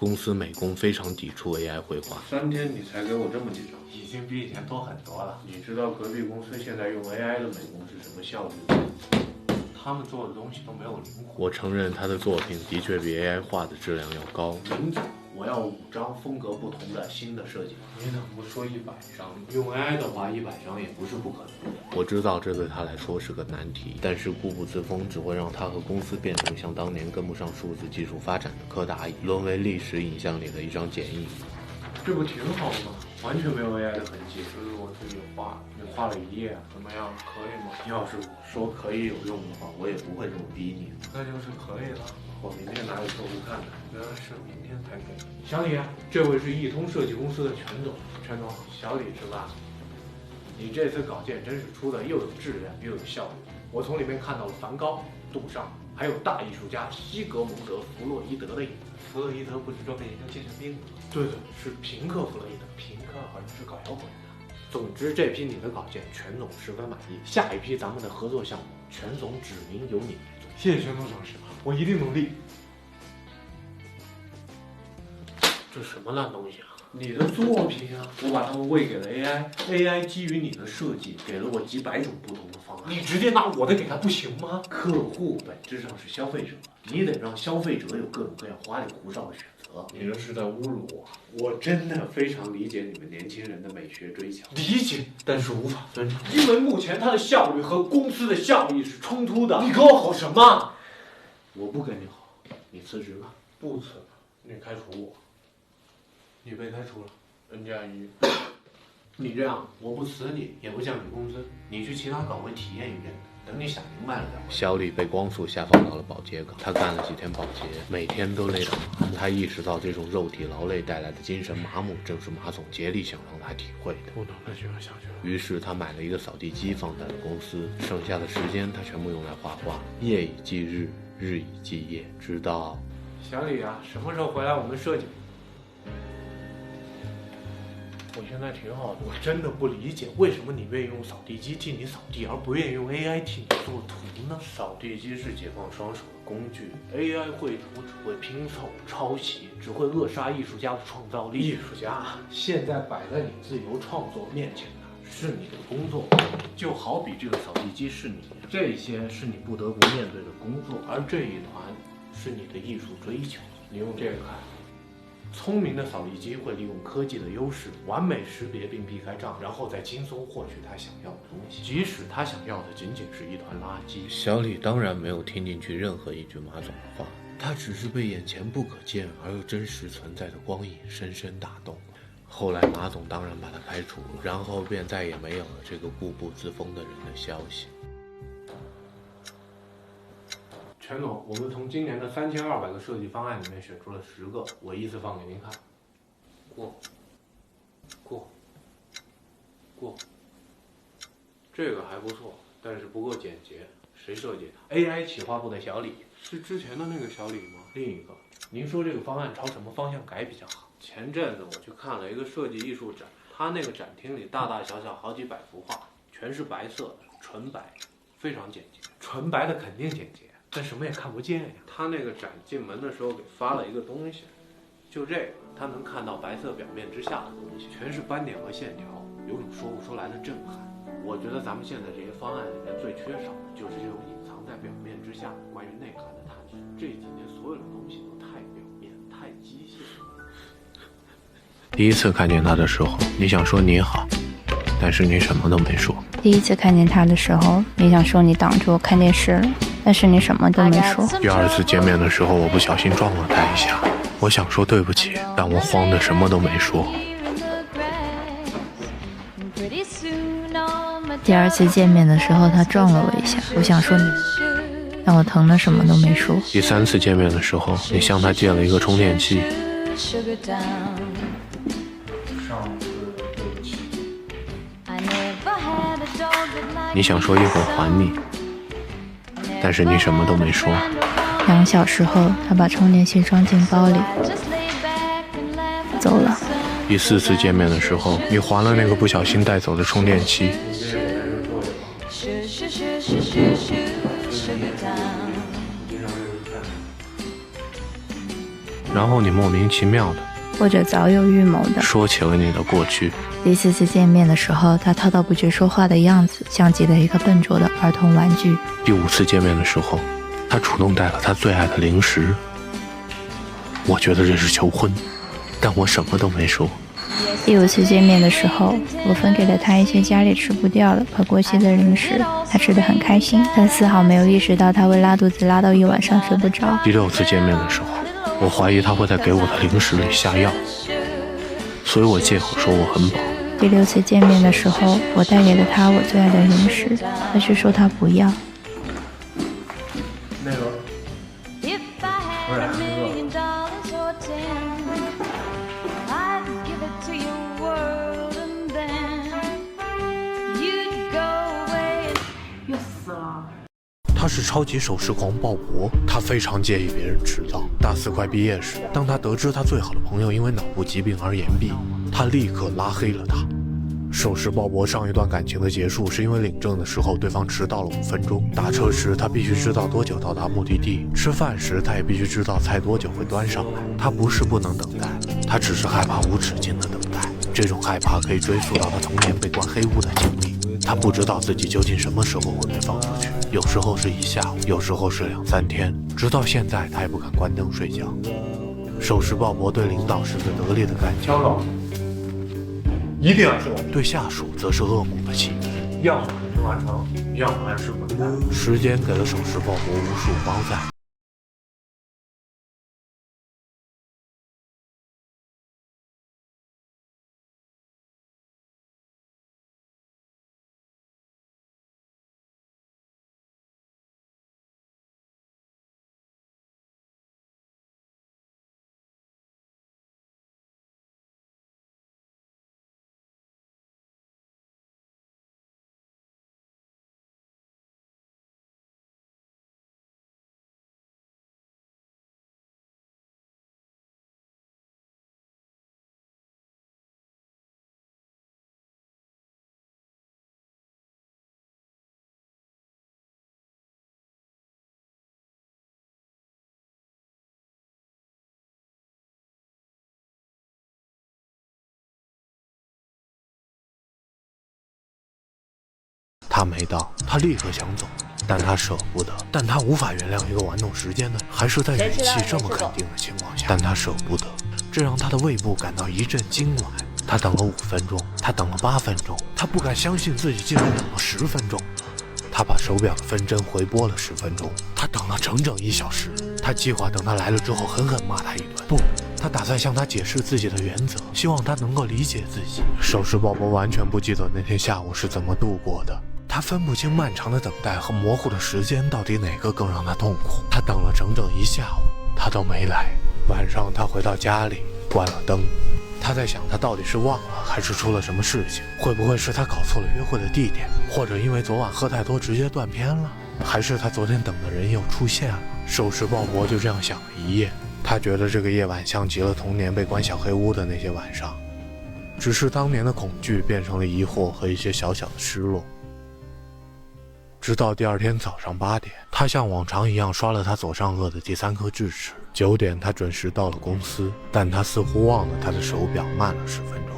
公司美工非常抵触 AI 绘画。3天你才给我这么几张，已经比以前多很多了。你知道隔壁公司现在用 AI 的美工是什么效率吗？他们做的东西都没有灵魂。我承认他的作品的确比 AI 画的质量要高。林总，我要5张风格不同的新的设计。你怎么不说100张？用 AI 的话，100张也不是不可能。我知道这对他来说是个难题，但是固步自封只会让他和公司变成像当年跟不上数字技术发展的柯达一样，沦为历史影像里的一张剪映。这不挺好的吗？完全没有 AI 的痕迹。这是我自己画，你画了1页，怎么样？可以吗？要是说可以有用的话，我也不会这么逼你。那就是可以了。我明天拿给客户看的。原来是明天才给。小李啊，这位是易通设计公司的全总。全总，小李是吧？你这次稿件真是出的又有质量又有效率。我从里面看到了梵高、杜尚，还有大艺术家西格蒙德·弗洛伊德的影子。弗洛伊德不是专门研究精神病的吗？对的，是平克·弗洛伊德。平克好像是搞摇滚的。总之，这批你的稿件，全总十分满意。下一批咱们的合作项目，全总指明由你来做。谢谢全总上司，我一定努力。这什么烂东西啊！你的作品啊，我把它们喂给了 AI，AI 基于你的设计，给了我几百种不同的方案。你直接拿我的给他不行吗？客户本质上是消费者，你得让消费者有各种各样花里胡哨的选择。你这是在侮辱我。我真的非常理解你们年轻人的美学追求，理解，但是无法遵从，因为目前它的效率和公司的效益是冲突的。你跟我吼什么？我不跟你吼，你辞职吧。不辞，你开除我。你被开除了，任佳瑜。你这样，我不辞你，也不降你工资，你去其他岗位体验一遍，等你想明白了再回来。小李被光速下放到了保洁岗，他干了几天保洁，每天都累得麻木。他意识到这种肉体劳累带来的精神麻木，正是马总竭力想让他体会的。不能再这样下去了。于是他买了一个扫地机放在了公司，剩下的时间他全部用来画画，夜以继日，日以继夜，直到……小李啊，什么时候回来我们设计？我现在挺好的，我真的不理解为什么你愿意用扫地机替你扫地，而不愿意用 AI 替你做图呢？扫地机是解放双手的工具 ，AI 绘图只会拼凑、抄袭，只会扼杀艺术家的创造力。艺术家现在摆在你自由创作面前的是你的工作，就好比这个扫地机是你，这些是你不得不面对的工作，而这一团是你的艺术追求。你用这个看。聪明的扫地机会利用科技的优势，完美识别并避开障碍，然后再轻松获取他想要的东西，即使他想要的仅仅是一团垃圾。小李当然没有听进去任何一句马总的话，他只是被眼前不可见而又真实存在的光影深深打动了。后来马总当然把他开除了，然后便再也没有了这个固步自封的人的消息。全总，我们从今年的3200个设计方案里面选出了10个，我依次放给您看。过。这个还不错，但是不够简洁。谁设计的 ？AI 企划部的小李。是之前的那个小李吗？另一个。您说这个方案朝什么方向改比较好？前阵子我去看了一个设计艺术展，他那个展厅里大大小小好几百幅画，全是白色的，纯白，非常简洁。纯白的肯定简洁。但什么也看不见呀。他那个展进门的时候给发了一个东西，就这个，他能看到白色表面之下的东西，全是斑点和线条，有种说不出来的震撼。我觉得咱们现在这些方案里面最缺少的就是这种隐藏在表面之下关于内涵的探索。这几年所有的东西都太表面、太机械。第一次看见他的时候，你想说你好，但是你什么都没说。第一次看见他的时候，你想说你挡着我看电视了，但是你什么都没说。第二次见面的时候，我不小心撞了他一下，我想说对不起，但我慌得什么都没说。第二次见面的时候，他撞了我一下，我想说你，但我疼得什么都没说。第三次见面的时候，你向他借了一个充电器。你想说一会儿还你，但是你什么都没说。2小时后，他把充电器装进包里，走了。第4次见面的时候，你还了那个不小心带走的充电器。然后你莫名其妙的，或者早有预谋的说起了你的过去。第4次见面的时候，他滔滔不绝说话的样子，像极了一个笨拙的儿童玩具。第5次见面的时候，他主动带了他最爱的零食。我觉得这是求婚，但我什么都没说。第5次见面的时候，我分给了他一些家里吃不掉的快过期的零食，他吃得很开心，但丝毫没有意识到他会拉肚子拉到一晚上睡不着。第6次见面的时候，我怀疑他会在给我的零食里下药，所以我借口说我很饱。第6次见面的时候，我带给了他我最爱的零食，他却说他不要。那个，不是他是超级守时狂鲍勃，他非常介意别人迟到。大4快毕业时，当他得知他最好的朋友因为脑部疾病而延毕，他立刻拉黑了他。守时鲍勃上一段感情的结束是因为领证的时候对方迟到了5分钟，打车时他必须知道多久到达目的地，吃饭时他也必须知道菜多久会端上来。他不是不能等待，他只是害怕无止境的等待。这种害怕可以追溯到他童年被关黑屋的经历。他不知道自己究竟什么时候会被放出去，有时候是1下午，有时候是2、3天，直到现在他也不敢关灯睡觉。守时鲍勃对领导是最得力的干将，一定要说，对下属则是恶猛的气。要么按时完成，要么按时滚蛋。时间给了守时鲍勃无数包赞。他没到，他立刻想走，但他舍不得，但他无法原谅一个玩弄时间的人，还是在语气这么肯定的情况下，但他舍不得，这让他的胃部感到一阵痉挛。他等了5分钟，他等了8分钟，他不敢相信自己竟然等了10分钟。他把手表的分针回拨了10分钟，他等了整整1小时。他计划等他来了之后狠狠骂他一顿，不，他打算向他解释自己的原则，希望他能够理解自己。守时鲍勃完全不记得那天下午是怎么度过的，他分不清漫长的等待和模糊的时间到底哪个更让他痛苦。他等了整整1下午，他都没来。晚上他回到家里，关了灯。他在想，他到底是忘了还是出了什么事情？会不会是他搞错了约会的地点，或者因为昨晚喝太多直接断片了？还是他昨天等的人又出现了？守时鲍勃就这样想了一夜，他觉得这个夜晚像极了童年被关小黑屋的那些晚上，只是当年的恐惧变成了疑惑和一些小小的失落。直到第2天早上8点，他像往常一样刷了他左上颚的第3颗智齿。9点他准时到了公司，但他似乎忘了他的手表慢了10分钟。